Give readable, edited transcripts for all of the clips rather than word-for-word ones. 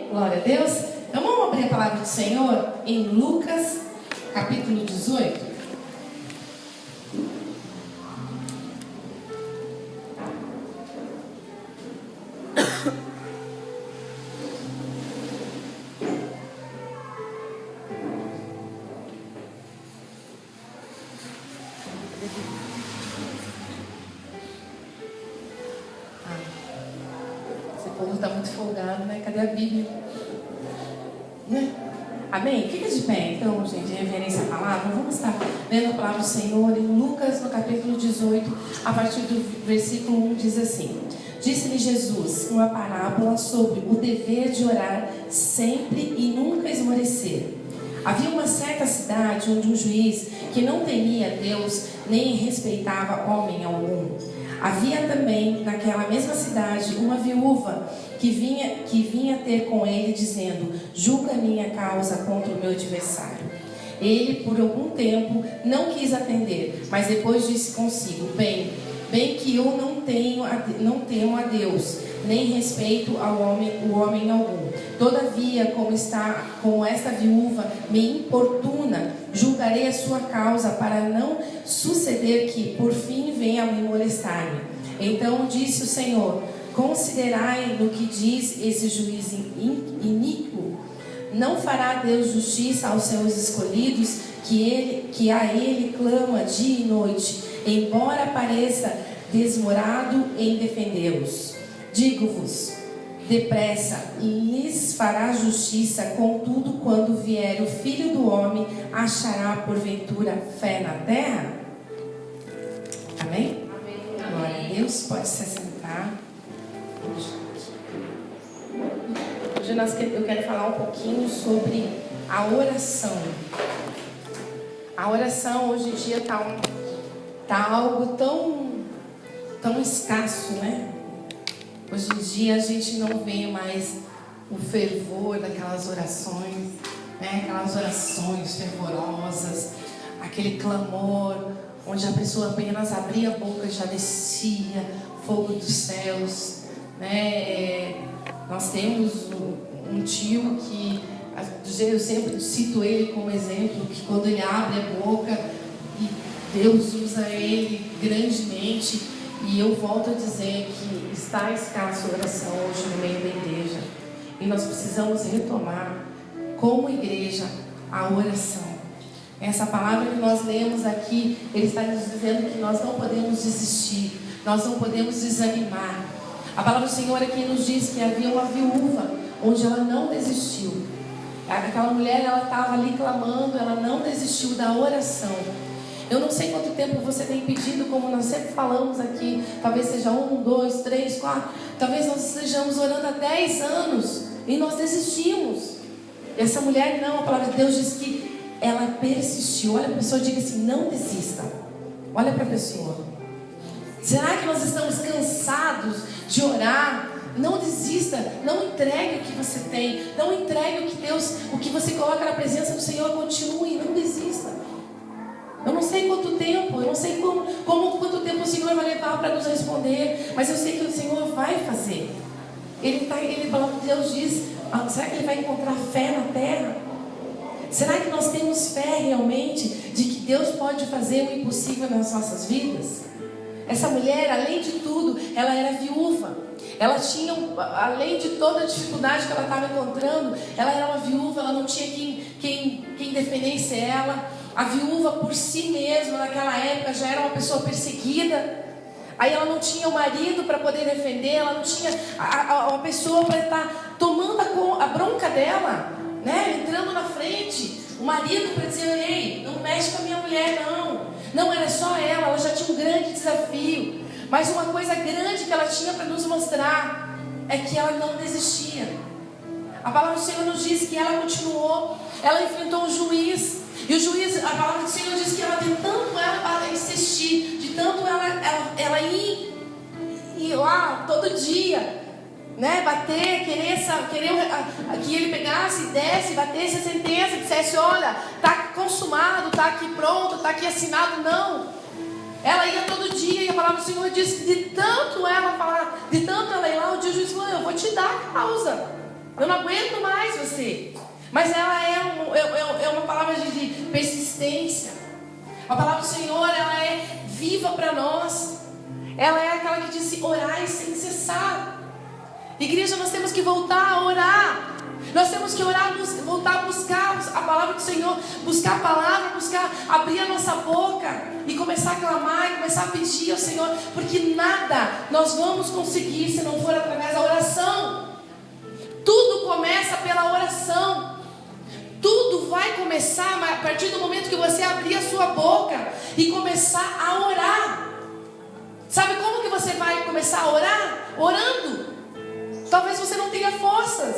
Glória a Deus. Então vamos abrir a palavra do Senhor em Lucas, capítulo 18. Esse povo está muito folgado, né? Cadê a Bíblia? Né? Amém? Fica de pé, então, gente, reverência à palavra. Vamos estar lendo a palavra do Senhor em Lucas, no capítulo 18, a partir do versículo 1, diz assim: Disse-lhe Jesus uma parábola sobre o dever de orar sempre e nunca esmorecer. Havia uma certa cidade onde um juiz que não temia Deus nem respeitava homem algum. Havia também naquela mesma cidade uma viúva que vinha ter com ele dizendo: julga minha causa contra o meu adversário. Ele por algum tempo não quis atender, mas depois disse consigo: bem que eu não temo a Deus, nem respeito o homem algum. Todavia, como esta viúva me importuna, julgarei a sua causa, para não suceder que por fim venha a me molestar-me. Então disse o Senhor: considerai no que diz esse juiz iníquo. Não fará Deus justiça aos seus escolhidos, que a ele clama dia e noite, embora pareça desmorado em defendê-los? Digo-vos, depressa lhes fará justiça. Contudo, quando vier o Filho do Homem, achará porventura fé na terra? Amém? Amém. Glória a Deus. Pode se assentar. Hoje eu quero falar um pouquinho sobre a oração. A oração hoje em dia está algo tão escasso, né? Hoje em dia a gente não vê mais o fervor daquelas orações, né? Aquelas orações fervorosas, aquele clamor, onde a pessoa apenas abria a boca e já descia fogo dos céus, né? Nós temos um tio que eu sempre cito ele como exemplo, que quando ele abre a boca, e Deus usa ele grandemente. E eu volto a dizer que está escasso a oração hoje no meio da igreja. E nós precisamos retomar, como igreja, a oração. Essa palavra que nós lemos aqui, ele está nos dizendo que nós não podemos desistir, nós não podemos desanimar. A palavra do Senhor aqui nos diz que havia uma viúva, onde ela não desistiu. Aquela mulher, ela estava ali clamando, ela não desistiu da oração. Eu não sei quanto tempo você tem pedido, como nós sempre falamos aqui. Talvez seja 1, 2, 3, 4. Talvez nós estejamos orando há 10 anos e nós desistimos. Essa mulher não, a palavra de Deus diz que ela persistiu. Olha para a pessoa e diga assim: não desista. Olha para a pessoa. Será que nós estamos cansados de orar? Não desista, não entregue o que você tem. Não entregue o que você coloca na presença do Senhor. Continue, não desista. Eu não sei quanto tempo, eu não sei quanto tempo o Senhor vai levar para nos responder, mas eu sei que o Senhor vai fazer. A palavra de Deus diz: será que Ele vai encontrar fé na terra? Será que nós temos fé realmente de que Deus pode fazer o impossível nas nossas vidas? Essa mulher, além de tudo, ela era viúva. Ela tinha, além de toda a dificuldade que ela estava encontrando, ela era uma viúva, ela não tinha quem defendesse ela. A viúva por si mesma, naquela época, já era uma pessoa perseguida. Aí ela não tinha o marido para poder defender, ela não tinha a pessoa para estar tomando a bronca dela, né? Entrando na frente. O marido para dizer: ei, não mexe com a minha mulher, não. Não era só ela já tinha um grande desafio. Mas uma coisa grande que ela tinha para nos mostrar é que ela não desistia. A palavra do Senhor nos diz que ela continuou. Ela enfrentou um juiz. E o juiz, a palavra do Senhor diz que ela, de tanto ela insistir, de tanto ela ir lá todo dia, né, bater, querer que ele pegasse, desse, batesse a sentença, dissesse: olha, está consumado, está aqui pronto, está aqui assinado. Não. Ela ia todo dia, e a palavra do Senhor diz que de tanto ela falar, de tanto ela ir lá, o dia o juiz falou: eu vou te dar a causa. Eu não aguento mais você. Mas ela é uma palavra de persistência. A palavra do Senhor, ela é viva para nós. Ela é aquela que diz: orai sem cessar. Igreja, nós temos que voltar a orar. Nós temos que orar, voltar a buscar a palavra do Senhor, buscar a palavra, abrir a nossa boca e começar a clamar e começar a pedir ao Senhor, porque nada nós vamos conseguir se não for através da oração. Tudo começa pela oração. Tudo vai começar a partir do momento que você abrir a sua boca e começar a orar. Sabe como que você vai começar a orar? Orando. Talvez você não tenha forças,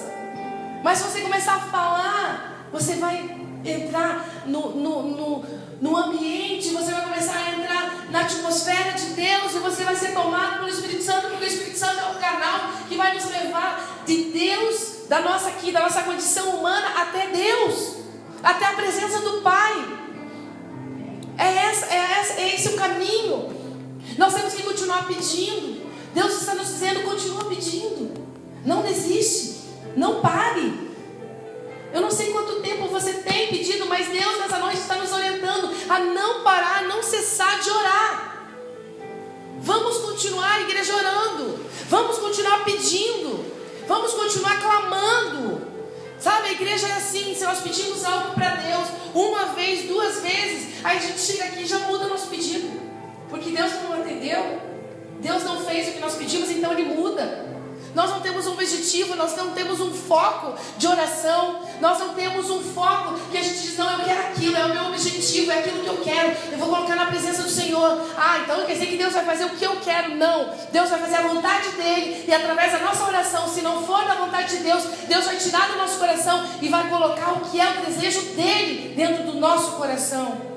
mas se você começar a falar, você vai entrar no ambiente, você vai começar a entrar na atmosfera de Deus, e você vai ser tomado pelo Espírito Santo, porque o Espírito Santo é o canal que vai nos levar de Deus, da nossa condição humana, até Deus, até a presença do Pai. É esse o caminho. Nós temos que continuar pedindo. Deus está nos dizendo: continua pedindo, não desiste, não pare. Eu não sei quanto tempo você tem pedido, mas Deus nessa noite está nos orientando a não parar, a não cessar de orar. Vamos continuar, igreja, orando. Vamos continuar pedindo. Vamos continuar clamando. Sabe, a igreja é assim: se nós pedimos algo para Deus uma vez, duas vezes, aí a gente chega aqui e já muda o nosso pedido, porque Deus não atendeu, Deus não fez o que nós pedimos, então Ele muda. Nós não temos um objetivo, nós não temos um foco de oração, nós não temos um foco que a gente diz: não, eu quero aquilo, é o meu objetivo, é aquilo que eu quero, eu vou colocar na presença do Senhor. Então quer dizer que Deus vai fazer o que eu quero? Não, Deus vai fazer a vontade dEle, e através da nossa oração, se não for da vontade de Deus, Deus vai tirar do nosso coração e vai colocar o que é o desejo dEle dentro do nosso coração.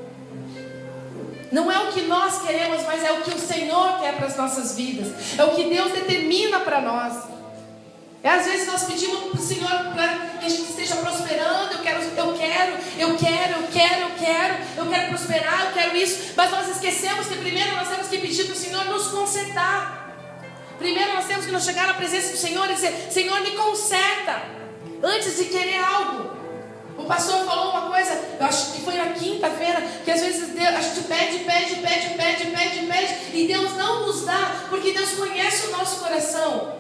Não é o que nós queremos, mas é o que o Senhor quer para as nossas vidas. É o que Deus determina para nós. Às vezes nós pedimos para o Senhor para que a gente esteja prosperando. Eu quero prosperar, eu quero isso. Mas nós esquecemos que primeiro nós temos que pedir para o Senhor nos consertar. Primeiro nós temos que nos chegar na presença do Senhor e dizer: Senhor, me conserta, antes de querer algo. O pastor falou uma coisa, eu acho que foi na quinta-feira, que às vezes Deus, a gente pede, e Deus não nos dá, porque Deus conhece o nosso coração.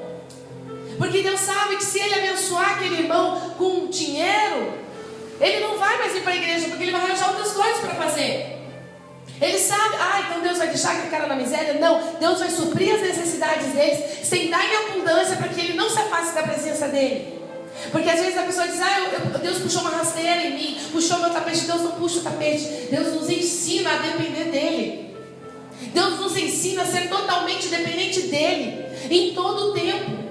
Porque Deus sabe que se Ele abençoar aquele irmão com dinheiro, ele não vai mais ir para a igreja, porque ele vai arranjar outras coisas para fazer. Ele sabe: então Deus vai deixar aquele cara na miséria? Não, Deus vai suprir as necessidades deles, sem dar em abundância, para que ele não se afaste da presença dele. Porque às vezes a pessoa diz: Deus puxou uma rasteira em mim, puxou meu tapete. Deus não puxa o tapete. Deus nos ensina a depender dEle. Deus nos ensina a ser totalmente dependente dEle, em todo o tempo.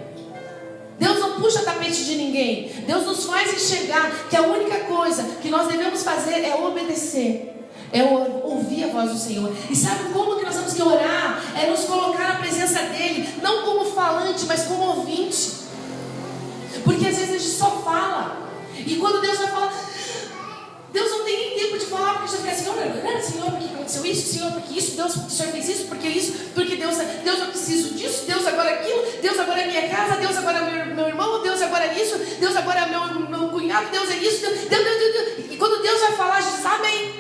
Deus não puxa tapete de ninguém. Deus nos faz enxergar que a única coisa que nós devemos fazer é obedecer, é ouvir a voz do Senhor. E sabe como que nós temos que orar? É nos colocar na presença dEle, não como falante, mas como ouvinte. Porque às vezes a gente só fala, e quando Deus vai falar, Deus não tem nem tempo de falar, porque a gente fica assim: Senhor, por que aconteceu isso? Senhor, porque isso? Deus, o Senhor fez isso? Porque isso? Porque Deus eu preciso disso? Deus agora aquilo? Deus agora é minha casa? Deus agora é meu irmão? Deus agora é isso? Deus agora é meu cunhado? Deus é isso? Deus. E quando Deus vai falar, a gente diz: amém.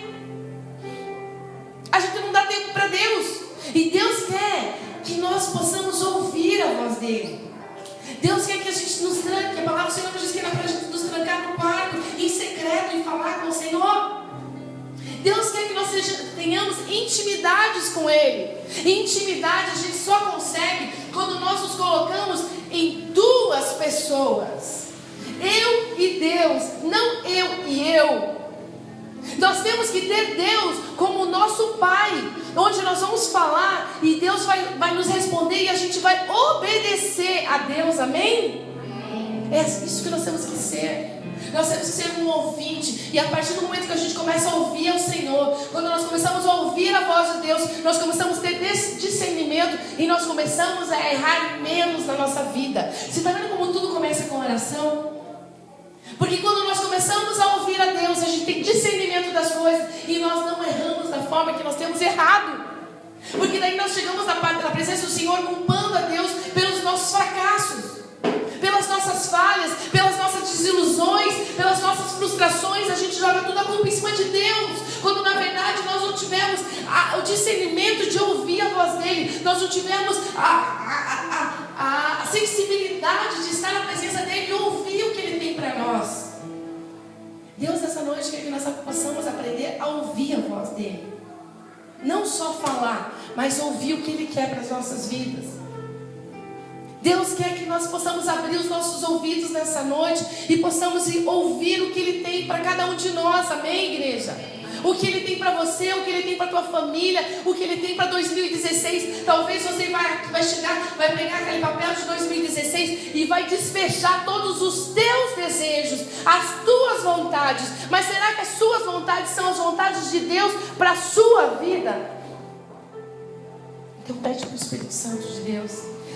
A gente não dá tempo para Deus. E Deus quer que nós possamos ouvir a voz dEle. Deus quer que a gente nos tranque. A palavra do Senhor nos diz que é para a gente nos trancar no quarto, em secreto, e falar com o Senhor. Deus quer que nós tenhamos intimidades com Ele. Intimidade a gente só consegue quando nós nos colocamos em duas pessoas: eu e Deus, não eu e eu. Nós temos que ter Deus como o nosso Pai, onde nós vamos falar e Deus vai nos responder, e a gente vai obedecer a Deus, amém? É isso que nós temos que ser. Nós temos que ser um ouvinte, e a partir do momento que a gente começa a ouvir ao Senhor, quando nós começamos a ouvir a voz de Deus, nós começamos a ter discernimento, e nós começamos a errar menos na nossa vida. Você está vendo como tudo começa com oração? Porque quando nós começamos a ouvir a Deus, a gente tem discernimento das coisas, e nós não erramos da forma que nós temos errado. Porque daí nós chegamos na presença do Senhor culpando a Deus pelos nossos fracassos, pelas nossas falhas, pelas nossas frustrações, a gente joga toda a culpa em cima de Deus, quando na verdade nós não tivemos o discernimento de ouvir a voz dele, nós não tivemos a sensibilidade de estar na presença dele e ouvir o que ele tem para nós. Deus, nessa noite, quer que nós possamos aprender a ouvir a voz dele, não só falar, mas ouvir o que ele quer para as nossas vidas. Deus quer que nós possamos abrir os nossos ouvidos nessa noite e possamos ouvir o que ele tem para cada um de nós, amém, igreja? O que ele tem para você, o que ele tem para a tua família, o que ele tem para 2016. Talvez você vai chegar, vai pegar aquele papel de 2016 e vai despejar todos os teus desejos, as tuas vontades. Mas será que as suas vontades são as vontades de Deus para a sua vida? Então pede para o Espírito Santo de Deus.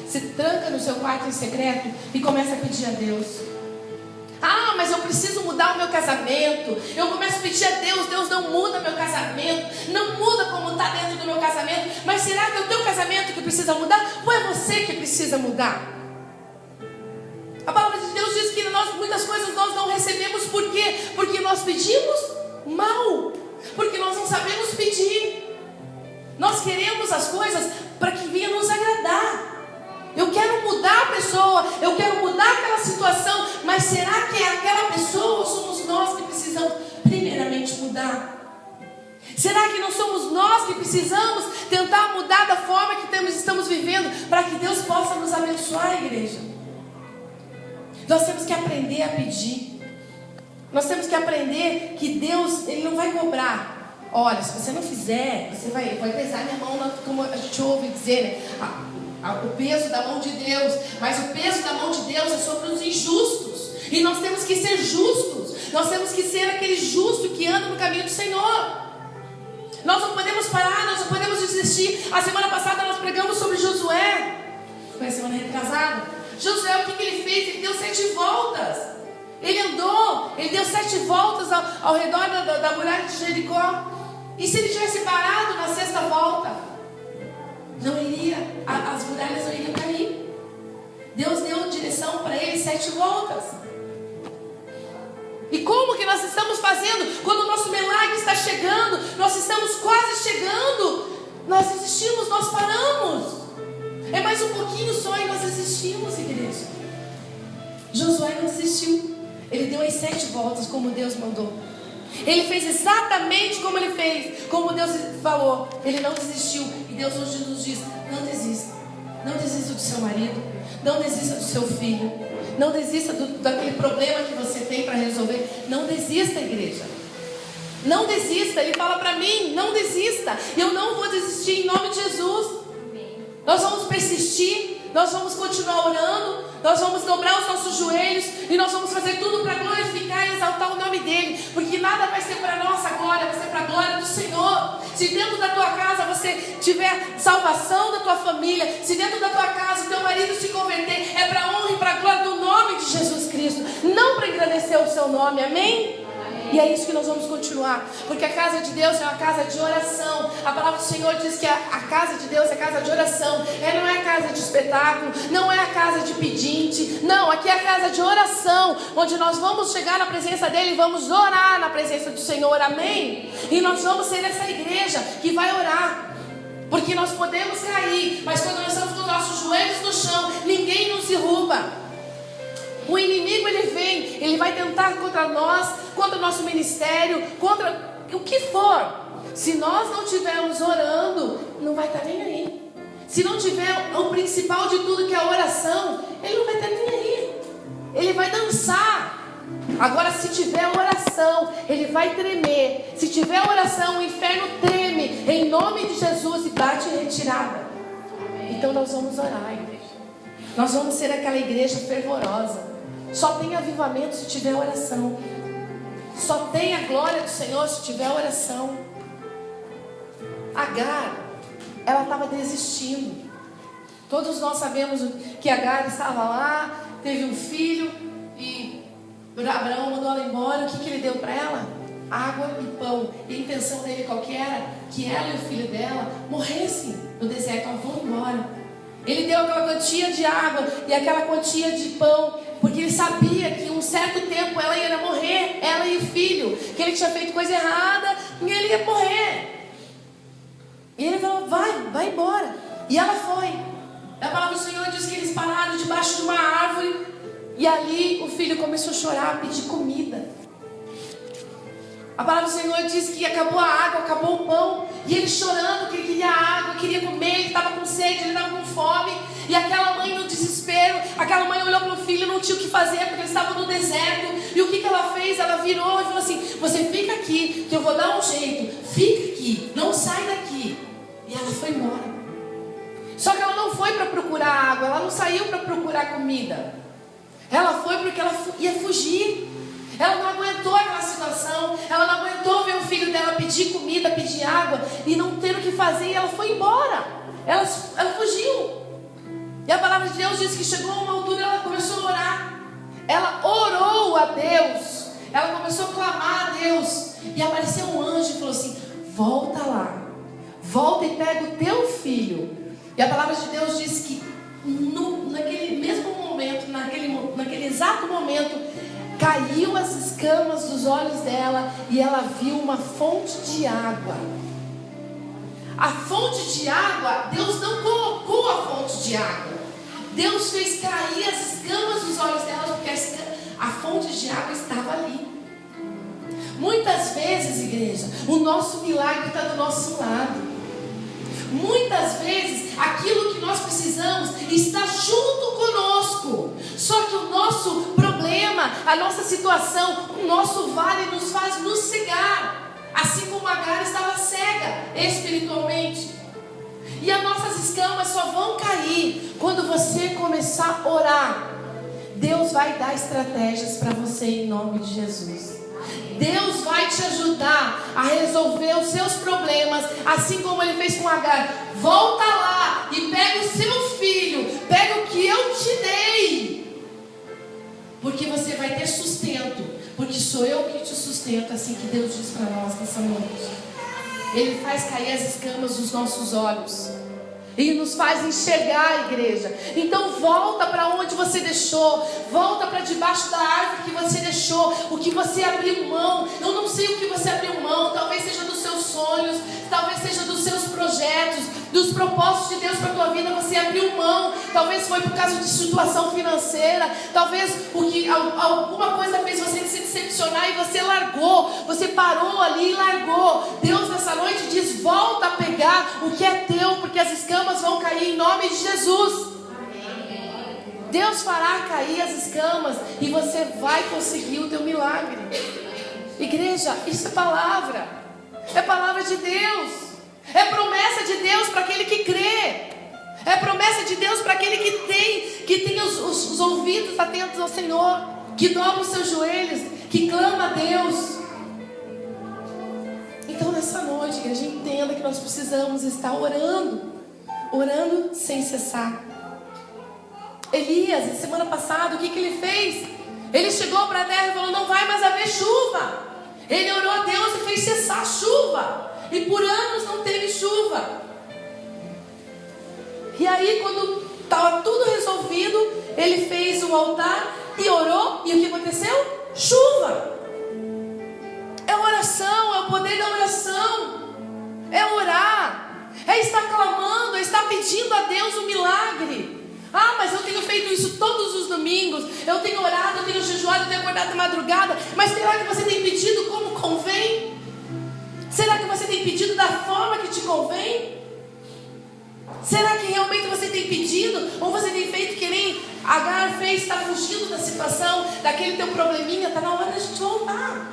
Se tranca no seu quarto em secreto e começa a pedir a Deus. Ah, mas eu preciso mudar o meu casamento. Eu começo a pedir a Deus. Deus não muda meu casamento, não muda como está dentro do meu casamento. Mas será que é o teu casamento que precisa mudar? Ou é você que precisa mudar? A palavra de Deus diz que muitas coisas nós não recebemos. Por quê? Porque nós pedimos mal, porque nós não sabemos pedir. Nós queremos as coisas para que venha nos agradar. Eu quero mudar a pessoa, eu quero mudar aquela situação, mas será que é aquela pessoa ou somos nós que precisamos primeiramente mudar? Será que não somos nós que precisamos tentar mudar da forma que estamos vivendo para que Deus possa nos abençoar, igreja? Nós temos que aprender a pedir. Nós temos que aprender que Deus, Ele não vai cobrar. Olha, se você não fizer, você vai pesar minha mão, como a gente ouve dizer, né? O peso da mão de Deus, mas o peso da mão de Deus é sobre os injustos, e nós temos que ser justos, nós temos que ser aquele justo que anda no caminho do Senhor. Nós não podemos parar, nós não podemos desistir. A semana passada nós pregamos sobre Josué, foi a semana retrasada. Josué, o que ele fez? Ele deu 7 voltas, ele andou, ele deu 7 voltas ao redor da muralha de Jericó, e se ele tivesse parado na 6ª volta, não iria, as muralhas não iriam cair. Deus deu direção para ele 7 voltas. E como que nós estamos fazendo quando o nosso milagre está chegando? Nós estamos quase chegando. Nós desistimos, nós paramos. É mais um pouquinho só e nós desistimos, igreja. Josué não desistiu. Ele deu as 7 voltas como Deus mandou. Ele fez exatamente como ele fez, como Deus falou. Ele não desistiu. E Deus hoje nos diz: não desista. Não desista do seu marido. Não desista do seu filho. Não desista daquele problema que você tem para resolver. Não desista, igreja. Não desista. Ele fala para mim: não desista. Eu não vou desistir em nome de Jesus. Nós vamos persistir. Nós vamos continuar orando. Nós vamos dobrar os nossos joelhos e nós vamos fazer tudo para glorificar e exaltar o nome dele, porque nada vai ser para a nossa glória, vai ser para a glória do Senhor. Se dentro da tua casa você tiver salvação da tua família, se dentro da tua casa o teu marido se converter, é para a honra e para a glória do nome de Jesus Cristo, não para engrandecer o seu nome, amém? E é isso que nós vamos continuar, porque a casa de Deus é uma casa de oração. A palavra do Senhor diz que a casa de Deus é casa de oração. Ela não é a casa de espetáculo, não é a casa de pedinte. Não, aqui é a casa de oração, onde nós vamos chegar na presença dele e vamos orar na presença do Senhor, amém? E nós vamos ser essa igreja que vai orar, porque nós podemos cair, mas quando nós estamos com os nossos joelhos no chão, ninguém nos derruba. O inimigo, ele vem, ele vai tentar contra nós, contra o nosso ministério, contra o que for. Se nós não estivermos orando, não vai estar nem aí. Se não tiver o principal de tudo, que é a oração, ele não vai estar nem aí. Ele vai dançar. Agora, se tiver oração, ele vai tremer. Se tiver oração, o inferno treme, em nome de Jesus, e bate em retirada. Então nós vamos orar, igreja. Nós vamos ser aquela igreja fervorosa. Só tem avivamento se tiver oração. Só tem a glória do Senhor se tiver oração. Agar, ela estava desistindo. Todos nós sabemos que Agar estava lá, teve um filho e Abraão mandou ela embora. O que ele deu para ela? Água e pão. E a intenção dele qual que era? Que ela e o filho dela morressem no deserto. Ela vão embora. Ele deu aquela quantia de água e aquela quantia de pão, porque ele sabia que em um certo tempo ela ia morrer. ela e o filho, que ele tinha feito coisa errada e ele ia morrer. E ele falou: vai embora. E ela foi. A palavra do Senhor diz que eles pararam debaixo de uma árvore. E ali o filho começou a chorar, a pedir comida. A palavra do Senhor diz que acabou a água, acabou o pão. E ele chorando que ele queria água, queria comer, ele estava com sede, ele estava com fome. E aquela mãe no desespero, aquela mãe olhou para o filho, não tinha o que fazer porque eles estavam no deserto. E o que ela fez? Ela virou e falou assim: você fica aqui, que eu vou dar um jeito. Fica aqui, não sai daqui. E ela foi embora. Só que ela não foi para procurar água, ela não saiu para procurar comida. Ela foi porque ela ia fugir. Ela não aguentou aquela situação. Ela não aguentou ver o filho dela pedir comida, pedir água e não ter o que fazer. E ela foi embora. Ela fugiu. E a palavra de Deus diz que chegou a uma altura, ela começou a orar. Ela orou a Deus. Ela começou a clamar a Deus. E apareceu um anjo e falou assim: volta lá. Volta e pega o teu filho. E a palavra de Deus diz que naquele mesmo momento, naquele exato momento, caiu as escamas dos olhos dela e ela viu uma fonte de água. A fonte de água, Deus não colocou a fonte de água. Deus fez cair as escamas dos olhos dela porque a fonte de água estava ali. Muitas vezes, igreja, o nosso milagre está do nosso lado. Muitas vezes aquilo que nós precisamos está junto conosco. Só que o nosso problema, a nossa situação, o nosso vale nos faz nos cegar. Assim como Agar estava cega espiritualmente. E as nossas escamas só vão cair quando você começar a orar. Deus vai dar estratégias para você em nome de Jesus. Deus vai te ajudar a resolver os seus problemas, assim como Ele fez com Agar. Volta lá e pega o seu filho, pega o que eu te dei, porque você vai ter sustento, porque sou eu que te sustento, assim que Deus diz para nós nessa noite. Ele faz cair as escamas dos nossos olhos e nos faz enxergar a igreja. Então volta para onde você deixou. Volta para debaixo da árvore que você deixou. O que você abriu mão. Eu não sei o que você abriu mão. Talvez seja dos seus sonhos. Talvez seja dos seus projetos. Dos propósitos de Deus para a tua vida. Você abriu mão. Talvez foi por causa de situação financeira. Talvez porque alguma coisa fez você se decepcionar e você largou. Você parou ali e largou. Deus nessa noite diz: volta a pegar o que é teu, porque as escamas vão cair em nome de Jesus. Deus fará cair as escamas e você vai conseguir o teu milagre. Igreja, isso é palavra. É palavra de Deus. É promessa de Deus para aquele que crê. É promessa de Deus para aquele que tem os ouvidos atentos ao Senhor, que dobra os seus joelhos, que clama a Deus. Então nessa noite, igreja, entenda que nós precisamos estar orando sem cessar. Elias, na semana passada, o que ele fez? Ele chegou para a terra e falou: não vai mais haver chuva. Ele orou a Deus e fez cessar a chuva. E por anos não teve chuva. E aí, quando estava tudo resolvido, ele fez o altar e orou. E o que aconteceu? Chuva. É oração, é o poder da oração. É orar, é estar clamando, é estar pedindo a Deus um milagre. Ah, mas eu tenho feito isso todos os domingos. Eu tenho orado, eu tenho jejuado, eu tenho acordado de madrugada. Mas será que você tem pedido como convém? Será que você tem pedido da forma que te convém? Será que realmente você tem pedido? Ou você tem feito que nem Agar fez, está fugindo da situação, daquele teu probleminha? Está na hora de a gente voltar.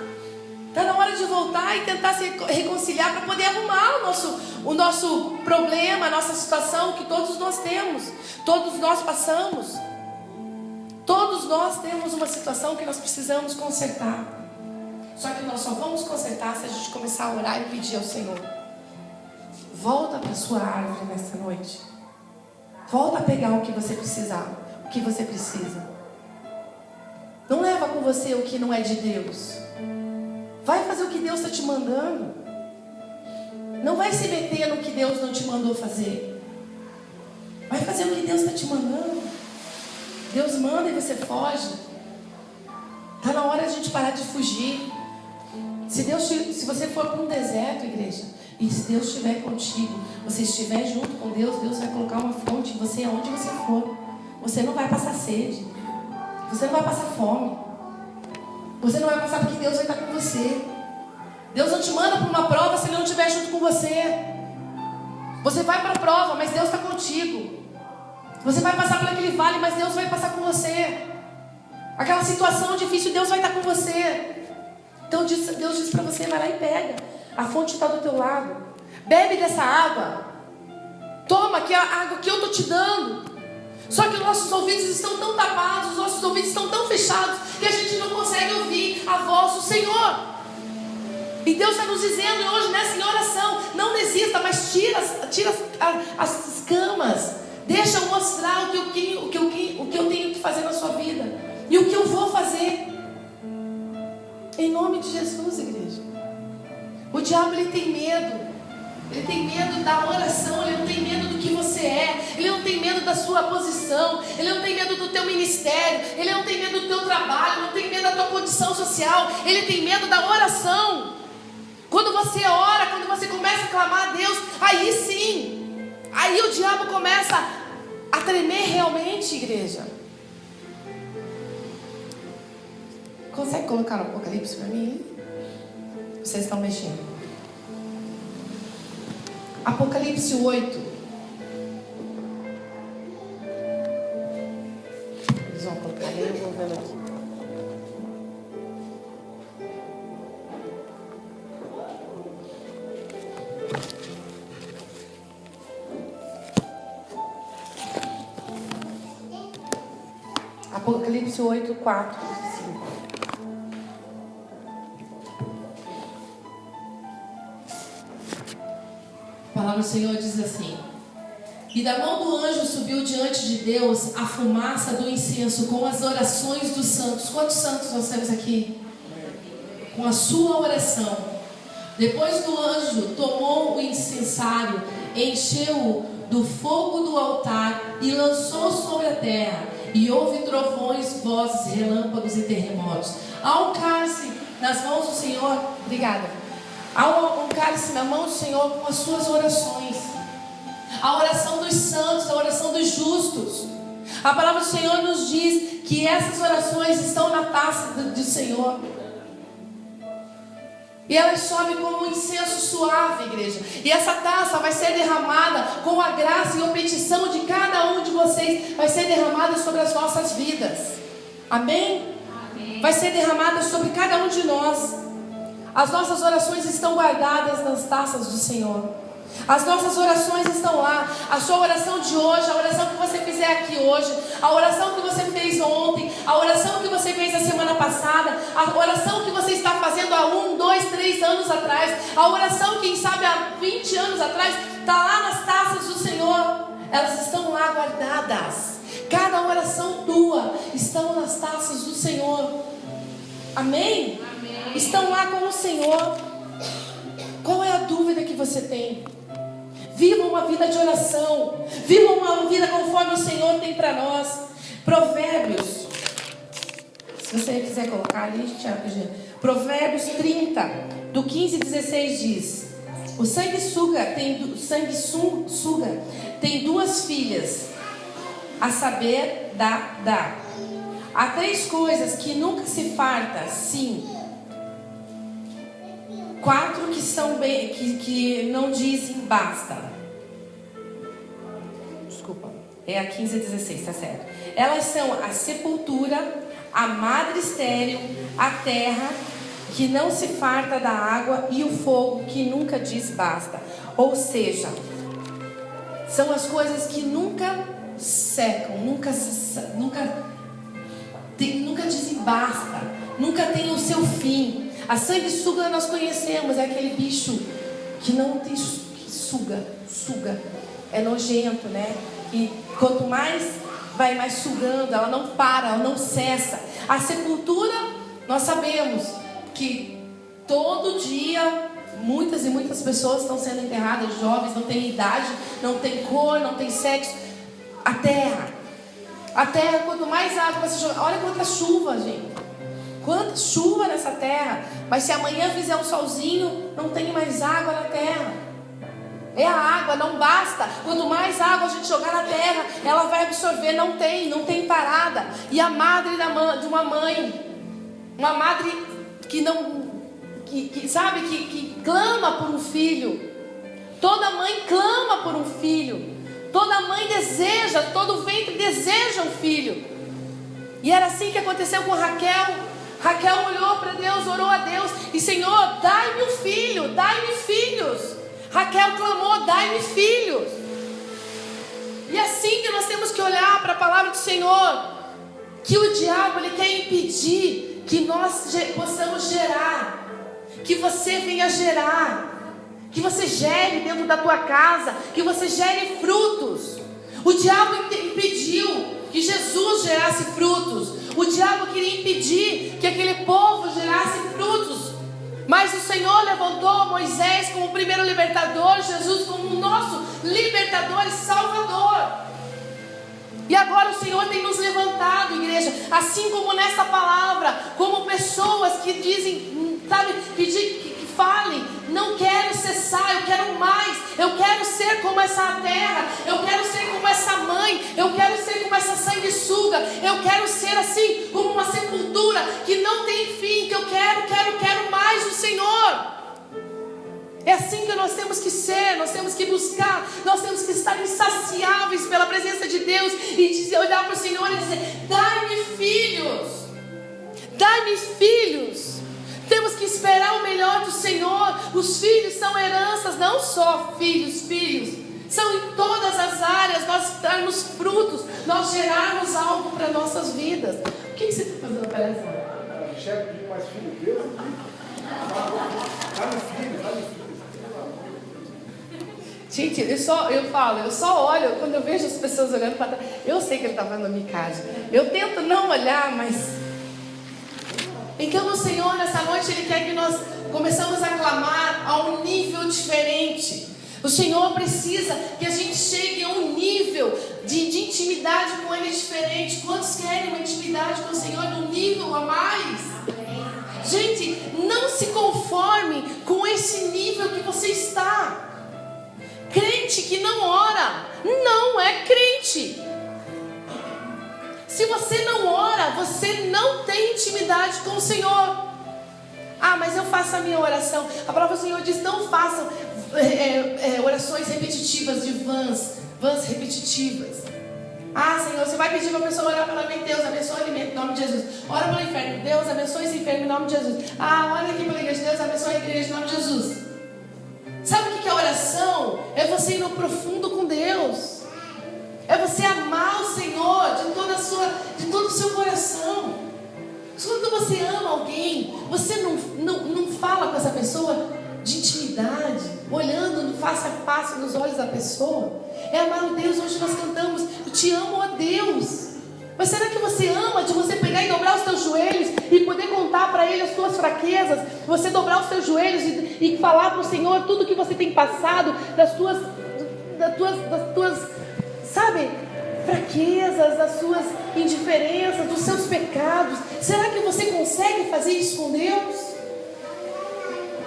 Está na hora de voltar e tentar se reconciliar para poder arrumar o nosso problema, a nossa situação que todos nós temos. Todos nós passamos. Todos nós temos uma situação que nós precisamos consertar. Só que nós só vamos consertar se a gente começar a orar e pedir ao Senhor. Volta para a sua árvore nessa noite. Volta a pegar o que você precisar, o que você precisa. Não leva com você o que não é de Deus. Vai fazer o que Deus está te mandando. Não vai se meter no que Deus não te mandou fazer. Vai fazer o que Deus está te mandando. Deus manda e você foge. Está na na hora de a gente parar de fugir. Se você for para um deserto, igreja, e se Deus estiver contigo, você estiver junto com Deus, Deus vai colocar uma fonte em você aonde você for. Você não vai passar sede, você não vai passar fome, você não vai passar porque Deus vai estar com você. Deus não te manda para uma prova se Ele não estiver junto com você. Você vai para a prova, mas Deus está contigo. Você vai passar por aquele vale, mas Deus vai passar com você. Aquela situação difícil, Deus vai estar com você. Então Deus diz para você: vai lá e pega. A fonte está do teu lado. Bebe dessa água. Toma, que é a água que eu estou te dando. Só que os nossos ouvidos estão tão tapados, os nossos ouvidos estão tão fechados, que a gente não consegue ouvir a voz do Senhor. E Deus está nos dizendo hoje nessa oração: não desista, mas tira as escamas. Deixa eu mostrar o que eu tenho que fazer na sua vida. E o que eu vou fazer. Em nome de Jesus, igreja. O diabo, ele tem medo. Ele tem medo da oração. Ele não tem medo do que você é. Ele não tem medo da sua posição. Ele não tem medo do teu ministério. Ele não tem medo do teu trabalho. Não tem medo da tua condição social. Ele tem medo da oração. Quando você ora, quando você começa a clamar a Deus, aí sim, aí o diabo começa a tremer realmente, igreja. Consegue colocar no Apocalipse para mim? Vocês estão mexendo. Apocalipse 8. Eles vão colocar ali, eu vou vendo aqui. Apocalipse 8, 4 e 5. A palavra do Senhor diz assim: e da mão do anjo subiu diante de Deus a fumaça do incenso com as orações dos santos. Quantos santos nós temos aqui? Com a sua oração. Depois do anjo tomou o incensário, encheu-o do fogo do altar e lançou sobre a terra. E houve trovões, vozes, relâmpagos e terremotos. Há um cálice nas mãos do Senhor. Obrigada. Há um cálice na mão do Senhor com as suas orações. A oração dos santos, a oração dos justos. A palavra do Senhor nos diz que essas orações estão na taça do Senhor. E elas sobem como um incenso suave, igreja. E essa taça vai ser derramada com a graça e a petição de cada um de vocês. Vai ser derramada sobre as nossas vidas. Amém? Amém. Vai ser derramada sobre cada um de nós. As nossas orações estão guardadas nas taças do Senhor. As nossas orações estão lá. A sua oração de hoje, a oração que você fizer aqui hoje, a oração que você fez ontem, a oração que você fez na semana passada, a oração que você está fazendo há 1, 2, 3 anos atrás, a oração, quem sabe, há 20 anos atrás, está lá nas taças do Senhor. Elas estão lá guardadas. Cada oração tua estão nas taças do Senhor. Amém? Amém. Estão lá com o Senhor. Qual é a dúvida que você tem? Viva uma vida de oração. Viva uma vida conforme o Senhor tem para nós. Provérbios. Se você quiser colocar ali, Provérbios 30, do 15 e 16 diz: o sanguessuga tem 2 filhas, a saber, dá. Há 3 coisas que nunca se farta, sim. 4 que são bem, que não dizem basta. Desculpa. É a 15 e 16, tá certo. Elas são a sepultura, a madre estéril, a terra que não se farta da água e o fogo que nunca diz basta. Ou seja, são as coisas que nunca secam, nunca dizem basta, nunca tem o seu fim. A sanguessuga nós conhecemos, é aquele bicho que não tem, que suga, é nojento, né? E quanto mais vai mais sugando, ela não para, ela não cessa. A sepultura, nós sabemos que todo dia muitas e muitas pessoas estão sendo enterradas, jovens, não tem idade, não tem cor, não tem sexo. A terra, quanto mais água você joga, olha quanta chuva, gente. quanta chuva nessa terra, mas se amanhã fizer um solzinho, não tem mais água na terra. É a água, não basta. Quanto mais água a gente jogar na terra, ela vai absorver. Não tem parada. E a madre de uma mãe, uma madre que não, sabe, que clama por um filho. Toda mãe clama por um filho. Toda mãe deseja, todo ventre deseja um filho. E era assim que aconteceu com Raquel. Raquel olhou para Deus, orou a Deus e: Senhor, dai-me um filho, dai-me filhos. Raquel clamou: dai-me filhos. E é assim que nós temos que olhar para a palavra do Senhor, que o diabo ele quer impedir que nós possamos gerar, que você venha gerar, que você gere dentro da tua casa, que você gere frutos. O diabo impediu que Jesus gerasse frutos. O diabo queria impedir que aquele povo gerasse frutos. Mas o Senhor levantou Moisés como o primeiro libertador, Jesus como o nosso libertador e salvador. E agora o Senhor tem nos levantado, igreja, assim como nessa palavra, como pessoas que dizem, sabe, que falem: não quero cessar, eu quero mais, eu quero ser como essa terra, eu quero ser como essa mãe, eu quero ser como essa sanguessuga, eu quero ser assim, como uma sepultura que não tem fim, que eu quero mais do Senhor. É assim que nós temos que ser, nós temos que buscar, nós temos que estar insaciáveis pela presença de Deus e dizer, olhar para o Senhor e dizer: dai-me filhos, dai-me filhos. Temos que esperar o melhor do Senhor. Os filhos são heranças, não só filhos, são em todas as áreas, nós darmos frutos, nós gerarmos algo para nossas vidas. O que você está fazendo, Pérez? Michele pediu mais filho, Deus. Dá-me filho. Gente, eu só olho, quando eu vejo as pessoas olhando para trás, eu sei que ele está falando a minha casa. Eu tento não olhar, mas... Então o Senhor, nessa noite, Ele quer que nós começamos a clamar a um nível diferente. O Senhor precisa que a gente chegue a um nível de intimidade com Ele diferente. Quantos querem uma intimidade com o Senhor num nível a mais? Gente, não se conforme com esse nível que você está. Crente que não ora não é crente. Se você não ora, você não tem intimidade com o Senhor. Ah, mas eu faço a minha oração. A palavra do Senhor diz: não façam orações repetitivas de vãs repetitivas. Ah, Senhor, você vai pedir para a pessoa orar pela mente. Deus abençoe o alimento em nome de Jesus. Ora pelo inferno. Deus abençoe esse inferno em nome de Jesus. Ah, ora aqui pela igreja. Deus abençoe a igreja em nome de Jesus. Sabe o que é oração? É você ir no profundo com Deus. É você amar o Senhor de todo o seu coração. Quando você ama alguém, você não fala com essa pessoa de intimidade, olhando face a face nos olhos da pessoa. É amar o Deus. Hoje nós cantamos: eu te amo, ó Deus. Mas será que você ama de você pegar e dobrar os teus joelhos e poder contar para Ele as tuas fraquezas? Você dobrar os teus joelhos e falar para o Senhor tudo que você tem passado, das tuas sabe, fraquezas, das suas indiferenças, dos seus pecados. Será que você consegue fazer isso com Deus?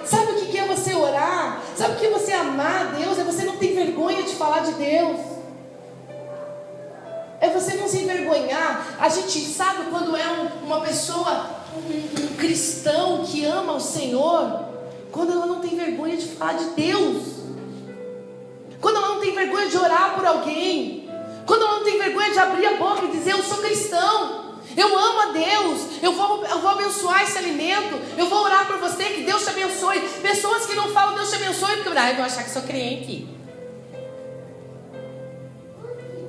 Sabe o que é você orar? Sabe o que é você amar a Deus? É você não ter vergonha de falar de Deus. É você não se envergonhar. A gente sabe quando é uma pessoa, um cristão que ama o Senhor, quando ela não tem vergonha de falar de Deus, quando ela não tem vergonha de orar por alguém, quando ela não tem vergonha de abrir a boca e dizer: eu sou cristão, eu amo a Deus, eu vou abençoar esse alimento, eu vou orar por você, que Deus te abençoe. Pessoas que não falam Deus te abençoe porque eu vou achar que sou crente.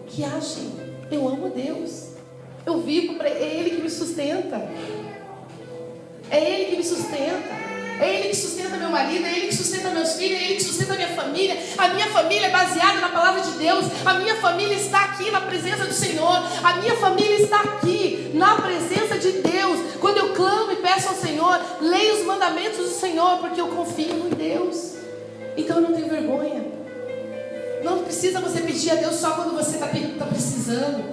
Que achem: eu amo a Deus, eu vivo para Ele que me sustenta, é Ele que me sustenta. É Ele que sustenta meu marido, é Ele que sustenta meus filhos, é Ele que sustenta a minha família. A minha família é baseada na palavra de Deus. A minha família está aqui na presença do Senhor. A minha família está aqui na presença de Deus. Quando eu clamo e peço ao Senhor, leio os mandamentos do Senhor, porque eu confio em Deus. Então eu não tenho vergonha. Não precisa você pedir a Deus só quando você está precisando.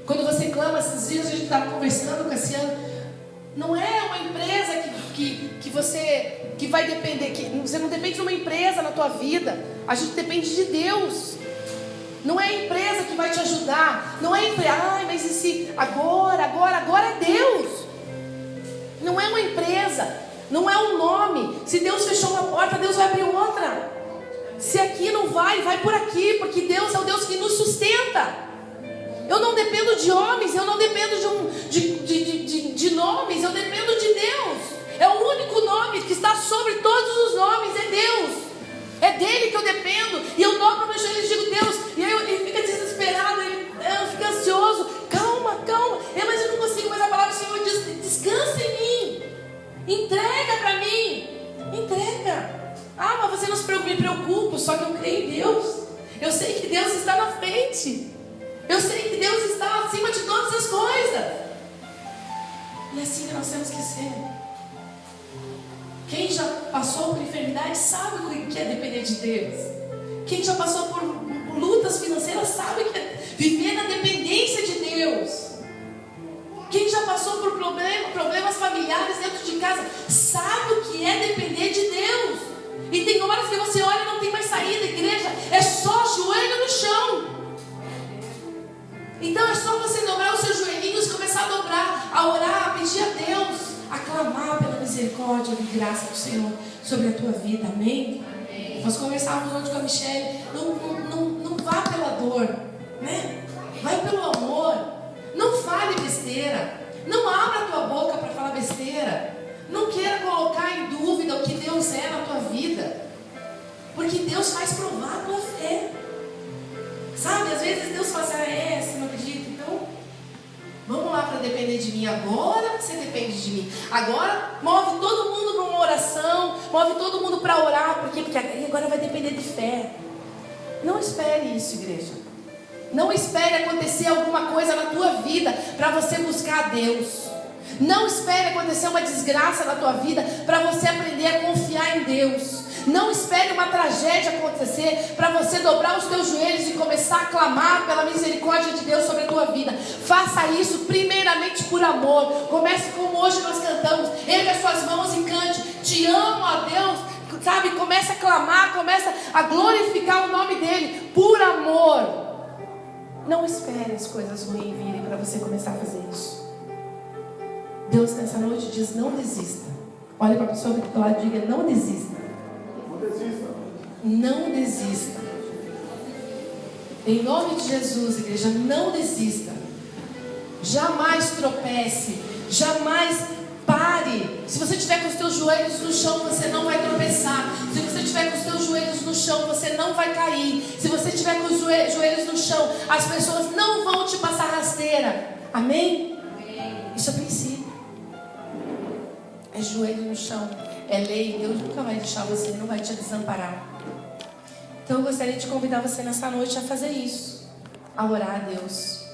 Quando você clama, esses dias a gente estava conversando, Cassiano, Não é uma empresa que você vai depender, você não depende de uma empresa na tua vida. A gente depende de Deus. Não é a empresa que vai te ajudar. Não é a empresa, mas e se agora é Deus. Não é uma empresa, não é um nome. Se Deus fechou uma porta, Deus vai abrir outra. Se aqui não vai por aqui, porque Deus é o Deus que nos sustenta. Eu não dependo de homens, eu não dependo de nomes, eu dependo de Deus. É o único nome que está sobre todos os nomes, é Deus. É dele que eu dependo. E eu dobro meus joelhos e digo, Deus. E aí ele fica desesperado, ele fica ansioso. Calma. Mas eu não consigo. Mas a palavra do Senhor diz, descansa em mim. Entrega para mim. Entrega. Mas você não me preocupa. Só que eu creio em Deus. Eu sei que Deus está na frente. Eu sei que Deus está acima de todas as coisas. E assim que nós temos que ser. Quem já passou por enfermidade sabe o que é depender de Deus. Quem já passou por lutas financeiras sabe o que é viver na dependência de Deus. Quem já passou por problemas familiares dentro de casa sabe o que é depender de Deus. E tem horas que você olha e não tem mais saída, igreja. É só joelho no chão. Então é só você dobrar os seus joelhinhos e começar a dobrar, a orar, a pedir a Deus, a clamar pela misericórdia e graça do Senhor sobre a tua vida, amém? Nós conversávamos ontem com a Michelle. Não vá pela dor, né? Vai pelo amor. Não fale besteira. Não abra a tua boca para falar besteira. Não queira colocar em dúvida o que Deus é na tua vida, porque Deus faz provar a tua fé. Sabe, às vezes Deus fala assim, você não acredita, então vamos lá para depender de mim. Agora você depende de mim. Agora move todo mundo para uma oração, move todo mundo para orar. Por quê? Porque agora vai depender de fé. Não espere isso, igreja. Não espere acontecer alguma coisa na tua vida para você buscar a Deus. Não espere acontecer uma desgraça na tua vida para você aprender a confiar em Deus. Não espere uma tragédia acontecer para você dobrar os teus joelhos e começar a clamar pela misericórdia de Deus sobre a tua vida. Faça isso primeiramente por amor. Comece como hoje nós cantamos. Erga as suas mãos e cante. Te amo, ó Deus. Sabe, comece a clamar, começa a glorificar o nome dele por amor. Não espere as coisas ruins virem para você começar a fazer isso. Deus nessa noite diz, não desista. Olha para a pessoa que está do lado e diga, não desista. Não desista. Em nome de Jesus, igreja, não desista. Jamais tropece. Jamais pare. Se você estiver com os teus joelhos no chão, você não vai tropeçar. Se você estiver com os teus joelhos no chão, você não vai cair. Se você estiver com os joelhos no chão, as pessoas não vão te passar rasteira. Amém? Isso é princípio. É joelho no chão. É lei. Deus nunca vai deixar você, não vai te desamparar. Então eu gostaria de convidar você nessa noite a fazer isso, a orar a Deus.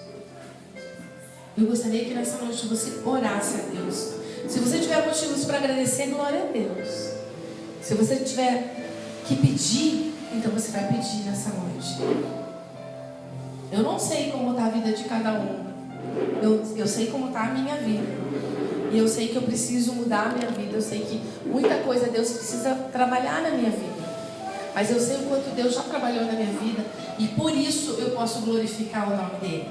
Eu gostaria que nessa noite você orasse a Deus. Se você tiver motivos para agradecer, glória a Deus. Se você tiver que pedir, então você vai pedir nessa noite. Eu não sei como está a vida de cada um. Eu sei como está a minha vida. E eu sei que eu preciso mudar a minha vida. Eu sei que muita coisa Deus precisa trabalhar na minha vida. Mas eu sei o quanto Deus já trabalhou na minha vida. E por isso eu posso glorificar o nome dele.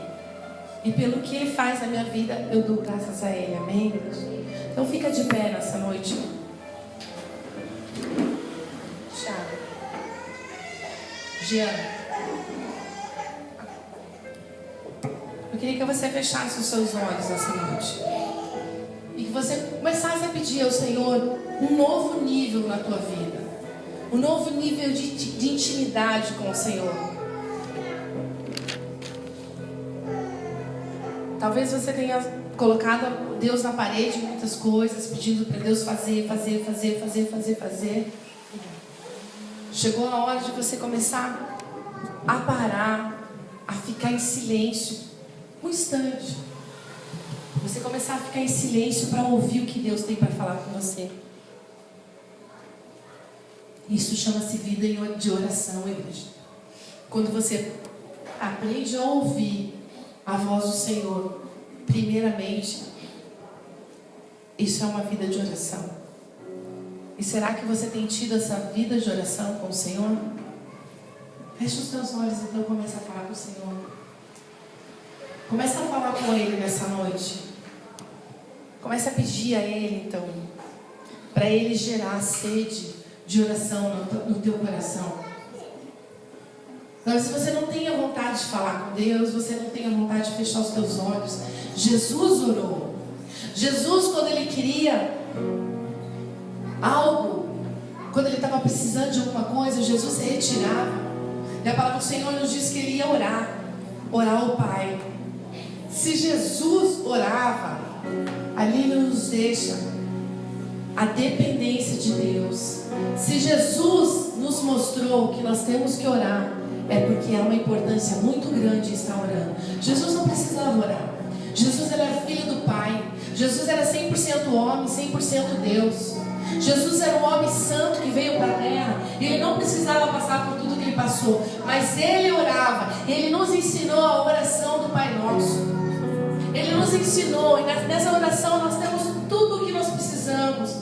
E pelo que ele faz na minha vida, eu dou graças a ele. Amém, Deus? Então fica de pé nessa noite. Thiago. Jean. Eu queria que você fechasse os seus olhos nessa noite. E que você começasse a pedir ao Senhor um novo nível na tua vida. Um novo nível de intimidade com o Senhor. Talvez você tenha colocado Deus na parede em muitas coisas, pedindo para Deus fazer. Chegou a hora de você começar a parar, a ficar em silêncio um instante. Você começar a ficar em silêncio para ouvir o que Deus tem para falar com você. Isso chama-se vida de oração, igreja. Quando você aprende a ouvir a voz do Senhor, primeiramente, Isso é uma vida de oração. E será que você tem tido essa vida de oração com o Senhor? Fecha os teus olhos, então começa a falar com o Senhor. Começa a falar com Ele nessa noite. Começa a pedir a Ele, então, para Ele gerar sede de oração no teu coração. Agora, se você não tem a vontade de falar com Deus, você não tem a vontade de fechar os teus olhos. Jesus orou. Jesus, quando Ele queria algo, quando Ele estava precisando de alguma coisa, Jesus se retirava. E a palavra do Senhor nos diz que Ele ia orar ao Pai. Se Jesus orava, ali Ele nos deixa a dependência de Deus. Se Jesus nos mostrou que nós temos que orar, é porque há uma importância muito grande em estar orando. Jesus não precisava orar. Jesus era filho do Pai. Jesus era 100% homem, 100% Deus. Jesus era um homem santo que veio para a terra. Ele não precisava passar por tudo que ele passou, mas ele orava. Ele nos ensinou a oração do Pai Nosso. Ele nos ensinou, e nessa oração nós temos tudo o que nós precisamos.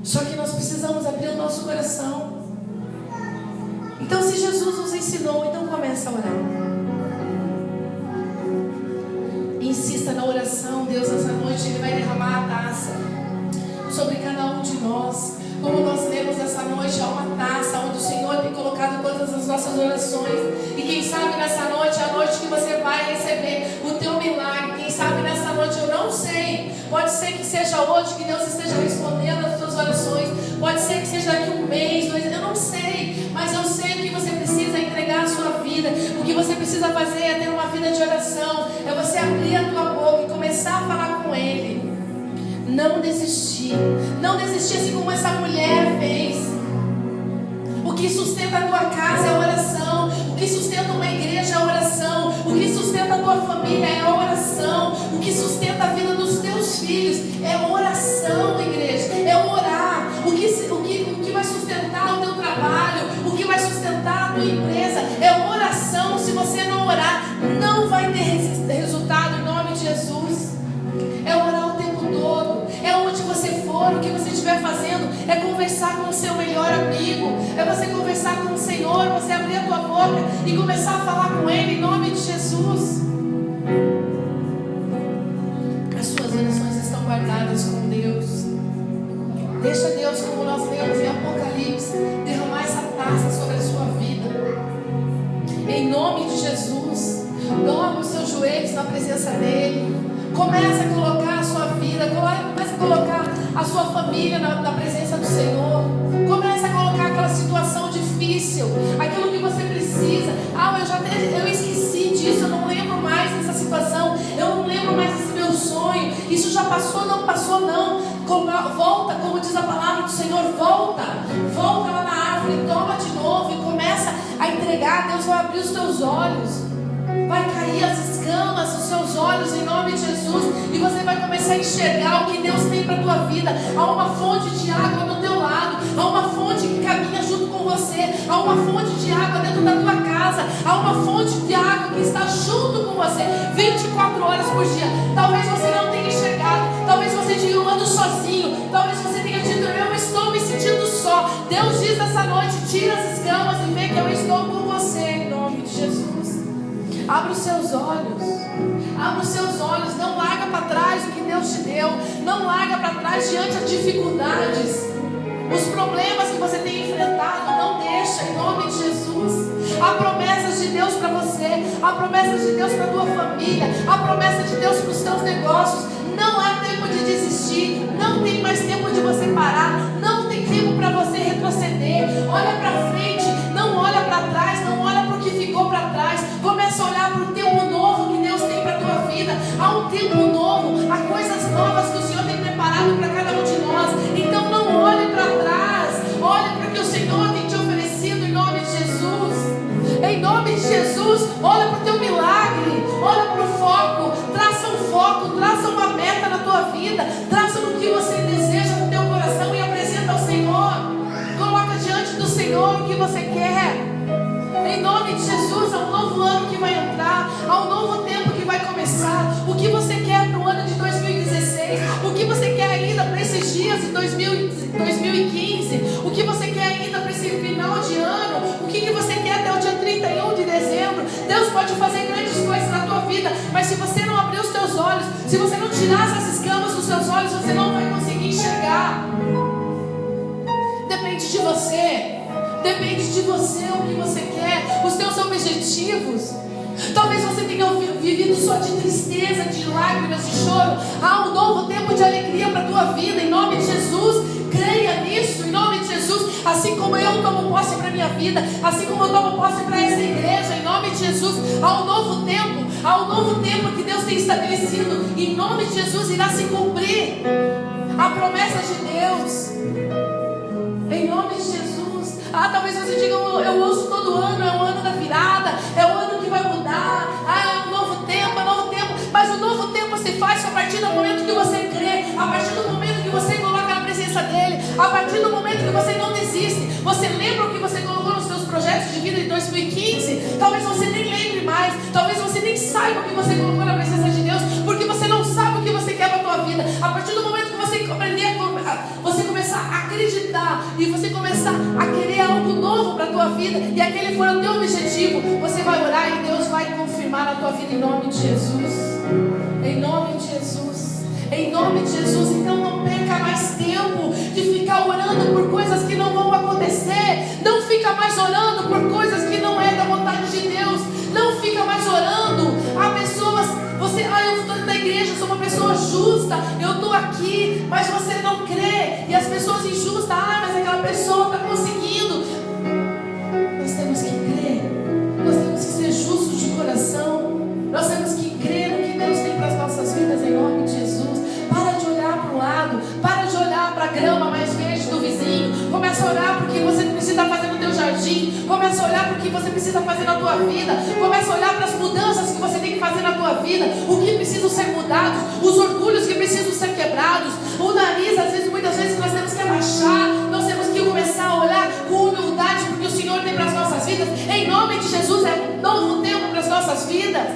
Só que nós precisamos abrir o nosso coração. Então, se Jesus nos ensinou, então começa a orar. Insista na oração. Deus, essa noite Ele vai derramar a taça sobre cada um de nós. Como nós lemos essa noite, há uma taça onde o Senhor tem colocado todas as nossas orações. E quem sabe nessa noite é a noite que você vai receber o teu milagre. Quem sabe nessa noite, eu não sei. Pode ser que seja hoje que Deus esteja respondendo as tuas orações. Pode ser que seja daqui um mês, 2, eu não sei. Mas eu sei que você precisa entregar a sua vida. O que você precisa fazer é ter uma vida de oração. É você abrir a tua boca e começar a falar com Ele. Não desistir. Não desistir assim como essa mulher fez. O que sustenta a tua casa é a oração. O que sustenta uma igreja é a oração. O que sustenta a tua família é a oração. O que sustenta a vida dos teus filhos é oração, igreja. É orar. O que vai sustentar o teu trabalho, o que vai sustentar a tua empresa é oração. Se você não orar, não vai ter resultado em nome de Jesus. É orar o tempo todo. É onde você for, o que você estiver fazendo, é conversar com o seu melhor amigo. É você conversar com o Senhor, você abrir a tua boca e começar a falar com Ele em nome de Jesus. As suas orações estão guardadas com Deus. Deixa Deus, como nós lemos em Apocalipse, derramar essa taça sobre a sua vida. Em nome de Jesus, dobra os seus joelhos na presença dEle. Começa a colocar a sua vida, começa a colocar a sua família na presença do Senhor. Começa a colocar aquela situação difícil, aquilo que você precisa. Eu esqueci disso, eu não lembro mais dessa situação, eu não lembro mais desse meu sonho. Isso já passou, não passou não. Volta, como diz a palavra do Senhor, volta lá na árvore, toma de novo e começa a entregar. Deus vai abrir os teus olhos. Vai cair as escamas dos seus olhos em nome de Jesus. E você vai começar a enxergar o que Deus tem para a tua vida. Há uma fonte de água do teu lado. Há uma fonte que caminha junto com você. Há uma fonte de água dentro da tua casa. Há uma fonte de água que está junto com você 24 horas por dia. Talvez você não tenha enxergado. Talvez você diga, eu ando sozinho. Talvez você tenha dito, eu estou me sentindo só. Deus diz nessa noite, tira as escamas e vê que eu estou com você em nome de Jesus. Abra os seus olhos. Abra os seus olhos. Não larga para trás o que Deus te deu. Não larga para trás diante das dificuldades. Os problemas que você tem enfrentado, não deixa em nome de Jesus. Há promessas de Deus para você. Há promessas de Deus para a tua família. Há promessa de Deus para os teus negócios. Não é tempo de desistir. Não tem mais tempo de você parar. Não tem tempo para você retroceder. Olha para frente. Não olha para trás. Não olha para o que ficou para trás. Começa a olhar para o tempo novo que Deus tem para a tua vida. Há um tempo novo. Há coisas novas que o Senhor tem preparado para cada um de nós. Então não olhe para trás. Olhe para o que o Senhor tem te oferecido em nome de Jesus. Em nome de Jesus, olha para o teu milagre. Olha para o foco. Traça um foco. Traça uma meta na tua vida. Traça no que você deseja no teu coração e apresenta ao Senhor. Coloca diante do Senhor o que você quer. Em nome de Jesus, há um novo ano que vai entrar, há um novo tempo que vai começar. O que você quer para o ano de 2016? O que você quer ainda para esses dias de 2015? O que você quer ainda para esse final de ano? O que você quer até o dia 31 de dezembro? Deus pode fazer grandes coisas na tua vida, mas se você não abrir os teus olhos, se você não tirar essas escamas dos seus olhos, você não vai conseguir enxergar. Depende de você. Depende de você o que você quer, os teus objetivos. Talvez você tenha vivido só de tristeza, de lágrimas, de choro. Há um novo tempo de alegria para a tua vida, em nome de Jesus. Creia nisso, em nome de Jesus. Assim como eu tomo posse para a minha vida, assim como eu tomo posse para essa igreja, em nome de Jesus. Há um novo tempo que Deus tem estabelecido. Em nome de Jesus irá se cumprir a promessa de Deus, em nome de Jesus. Talvez você diga, eu ouço todo ano, é o ano da virada, é o ano que vai mudar, é um novo tempo, mas o novo tempo se faz a partir do momento que você crê, a partir do momento que você coloca na presença dele, a partir do momento que você não desiste. Você lembra o que você colocou nos seus projetos de vida de 2015? Talvez você nem lembre mais, talvez você nem saiba o que você colocou na presença de Deus, porque você não sabe o que você quer para a tua vida. A partir do momento que você compreender, você começar a acreditar e você começar a querer algo novo para a tua vida, e aquele for o teu objetivo, você vai orar e Deus vai confirmar a tua vida em nome de Jesus. Em nome de Jesus. Em nome de Jesus. Então não perca mais tempo de ficar orando por coisas que não vão acontecer. Não fica mais orando por coisas que não é da vontade de Deus. Não fica mais orando a pessoas. Eu estou na igreja, eu sou uma pessoa justa, eu estou aqui, mas você não crê. E as pessoas injustas, mas aquela pessoa está conseguindo. Nós temos que crer, nós temos que ser justos de coração, nós temos que crer no que Deus tem para as nossas vidas, em nome de Jesus. Para de olhar para o lado, para de olhar para a grama mais verde do vizinho. Começa a olhar para o que você precisa fazer no teu jardim. Começa a olhar para o que você precisa fazer na tua vida. Começa a olhar para as mudanças que você tem que fazer na tua vida, o que precisa ser mudado, os orgulhos que precisam ser quebrados, o nariz, muitas vezes nós temos que abaixar, nós temos que começar a olhar com humildade, porque o Senhor tem para as nossas vidas. Em nome de Jesus, é um novo tempo para as nossas vidas.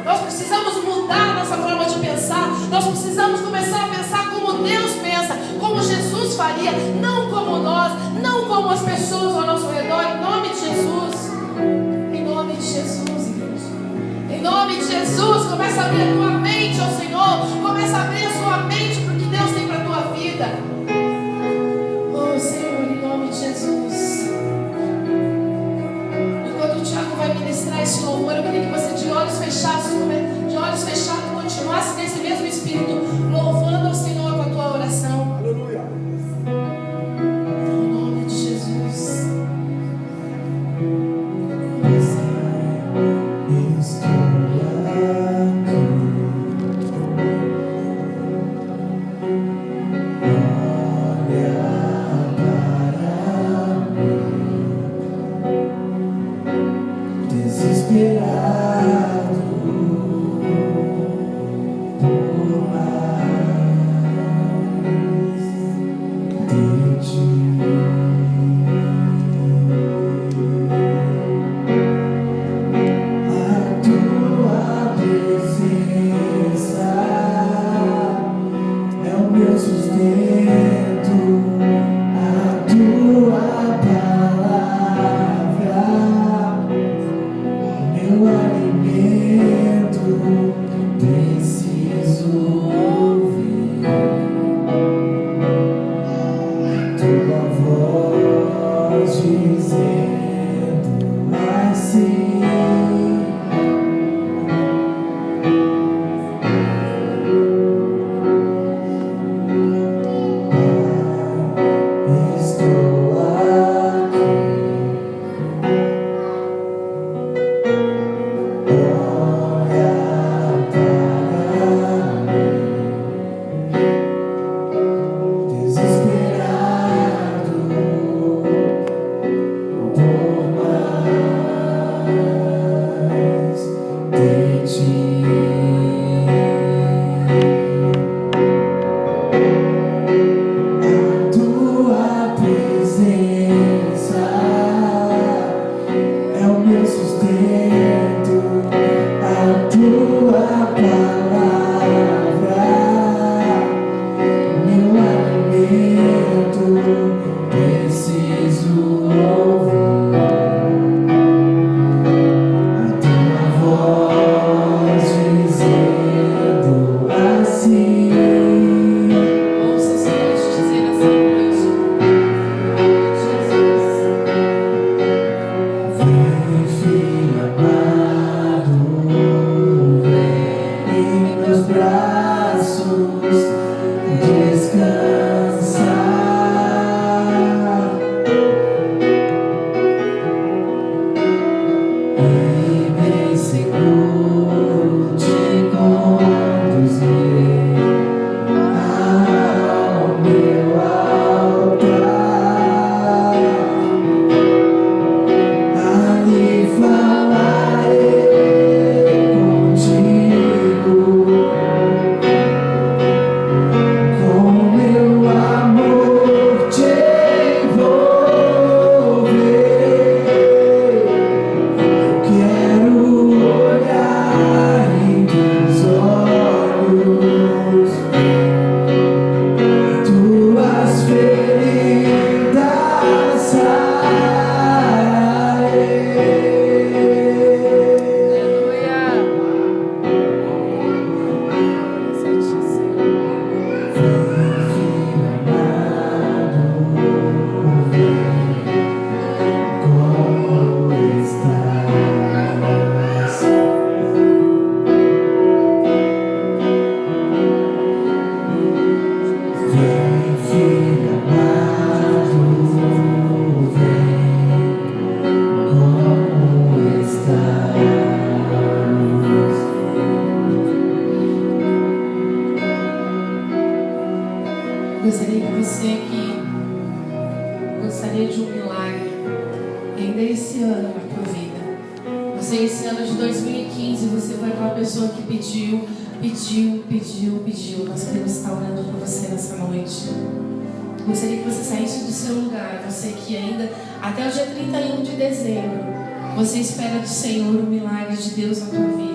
Nós precisamos mudar a nossa forma de pensar. Nós precisamos começar a pensar como Deus pensa, como Jesus faria, não como nós, não como as pessoas ao nosso redor. Em nome de Jesus. Em nome de Jesus, igreja. Em nome de Jesus, começa a abrir a tua mente ao Senhor. Começa a abrir a sua mente para o que Deus tem para a tua vida. Oh Senhor, em nome de Jesus. Enquanto o Tiago vai ministrar esse louvor, eu queria que você de olhos fechados continuasse nesse mesmo espírito, louvando ao Senhor com a tua oração. Aleluia. Em nome de Jesus. Desesperado você que gostaria de um milagre ainda esse ano na tua vida. Você, esse ano de 2015, você foi aquela pessoa que pediu. Nós queremos estar orando por você nessa noite. Gostaria que você saísse do seu lugar. Você que ainda, até o dia 31 de dezembro, você espera do Senhor o milagre de Deus na tua vida.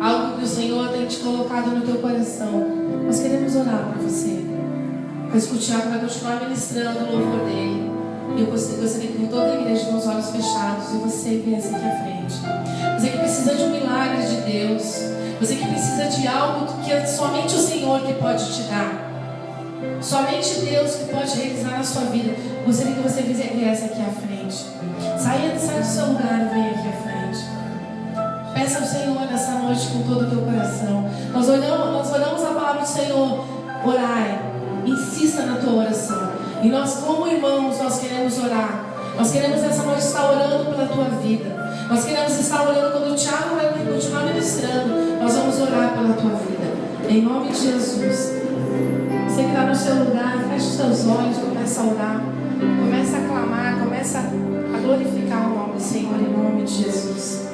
Algo que o Senhor tem te colocado no teu coração. Nós queremos orar por você. Mas o Tiago vai continuar ministrando o louvor dele. E eu gostaria que toda a igreja com os olhos fechados e você viesse aqui à frente. Você que precisa de um milagre de Deus. Você que precisa de algo que é somente o Senhor que pode te dar. Somente Deus que pode realizar na sua vida. Gostaria que você viesse aqui à frente. Saia do seu lugar e venha aqui à frente. Peça ao Senhor nessa noite com todo o teu coração. Nós oramos a palavra do Senhor. Orai. Insista na tua oração. E nós, como irmãos, nós queremos orar. Nós queremos essa noite estar orando pela tua vida. Nós queremos estar orando quando o Tiago vai continuar ministrando. Nós vamos orar pela tua vida. Em nome de Jesus. Você que está no seu lugar, feche os seus olhos, começa a orar. Começa a clamar, começa a glorificar o nome do Senhor em nome de Jesus.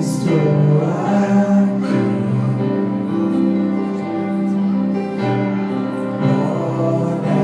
Estou aqui.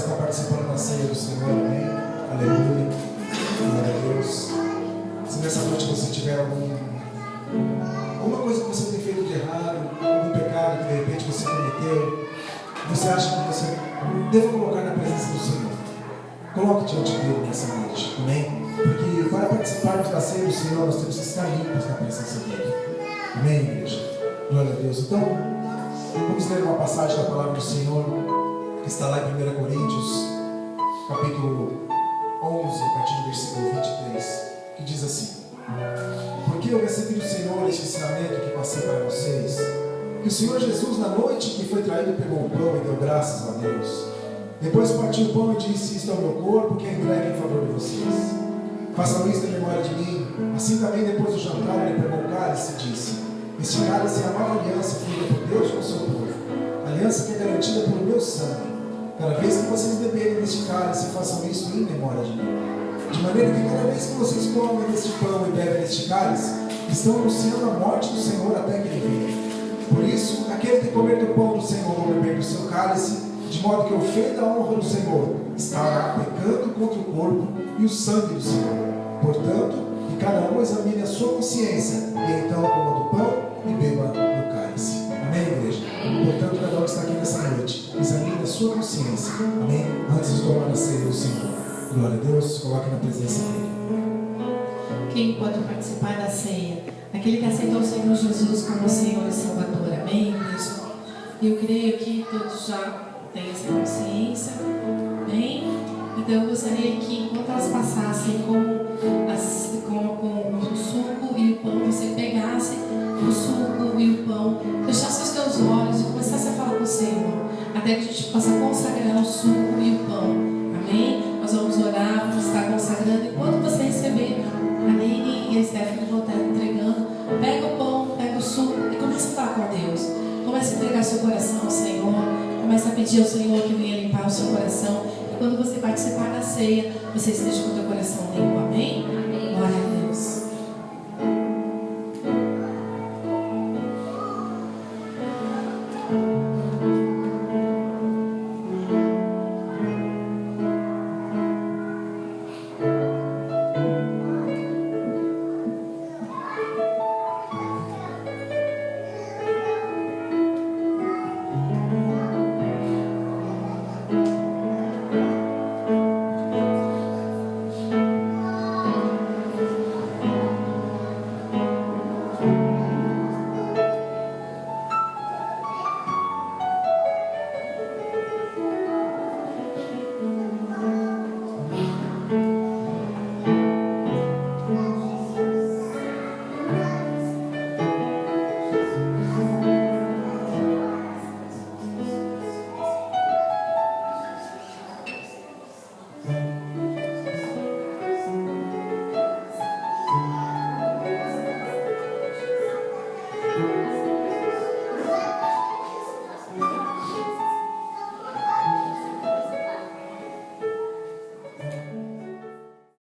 está participando da ceia do Senhor, amém? Aleluia. Glória a Deus. Se nessa noite você tiver alguma coisa que você tem feito de errado, algum pecado que de repente você cometeu, você acha que você deve colocar na presença do Senhor, coloque diante dele nessa noite, amém? Porque para participarmos da ceia do Senhor, nós temos que estar limpos na presença dele, amém, igreja? Glória a Deus. Então, vamos ler uma passagem da palavra do Senhor que está lá em 1 Coríntios, capítulo 11, a partir do versículo 23, que diz assim: porque eu recebi do Senhor este ensinamento que passei para vocês, que o Senhor Jesus, na noite que foi traído, pegou o pão e deu graças a Deus. Depois partiu o pão e disse: isto é o meu corpo, que é entregue em favor de vocês. Façam isto em memória de mim. Assim também, depois do jantar, ele pegou o cálice e disse: este cálice é a nova aliança feita por Deus com o seu povo, aliança que é garantida pelo meu sangue. Cada vez que vocês beberem deste cálice, façam isso em memória de mim. De maneira que cada vez que vocês comem deste pão e bebem deste cálice, estão anunciando a morte do Senhor até que ele venha. Por isso, aquele que comer do pão do Senhor ou beber do seu cálice, de modo que ofenda a honra do Senhor, estará pecando contra o corpo e o sangue do Senhor. Portanto, que cada um examine a sua consciência, e então coma do pão e beba do cálice. Amém, igreja? Portanto, cada um que está aqui nessa noite, examine a sua consciência, amém? Antes de tomar a ceia do Senhor. Glória a Deus, coloque na presença dele. Quem pode participar da ceia? Aquele que aceitou o Senhor Jesus como Senhor e Salvador, amém, igreja? Eu creio que todos já têm essa consciência, amém? Então eu gostaria que, enquanto elas passassem com o suco e o pão, você pegasse o suco e o pão, fechasse os teus olhos e começasse a falar com o Senhor, até que a gente possa consagrar o suco e o pão, amém? Nós vamos orar, vamos estar consagrando, e quando você receber, a Nini e a Stephanie vão estar entregando, pega o pão, pega o suco e começa a falar com Deus, começa a entregar seu coração ao Senhor, começa a pedir ao Senhor que venha limpar o seu coração, e quando você participar da ceia, você esteja com o teu coração limpo, amém? Glória a Deus.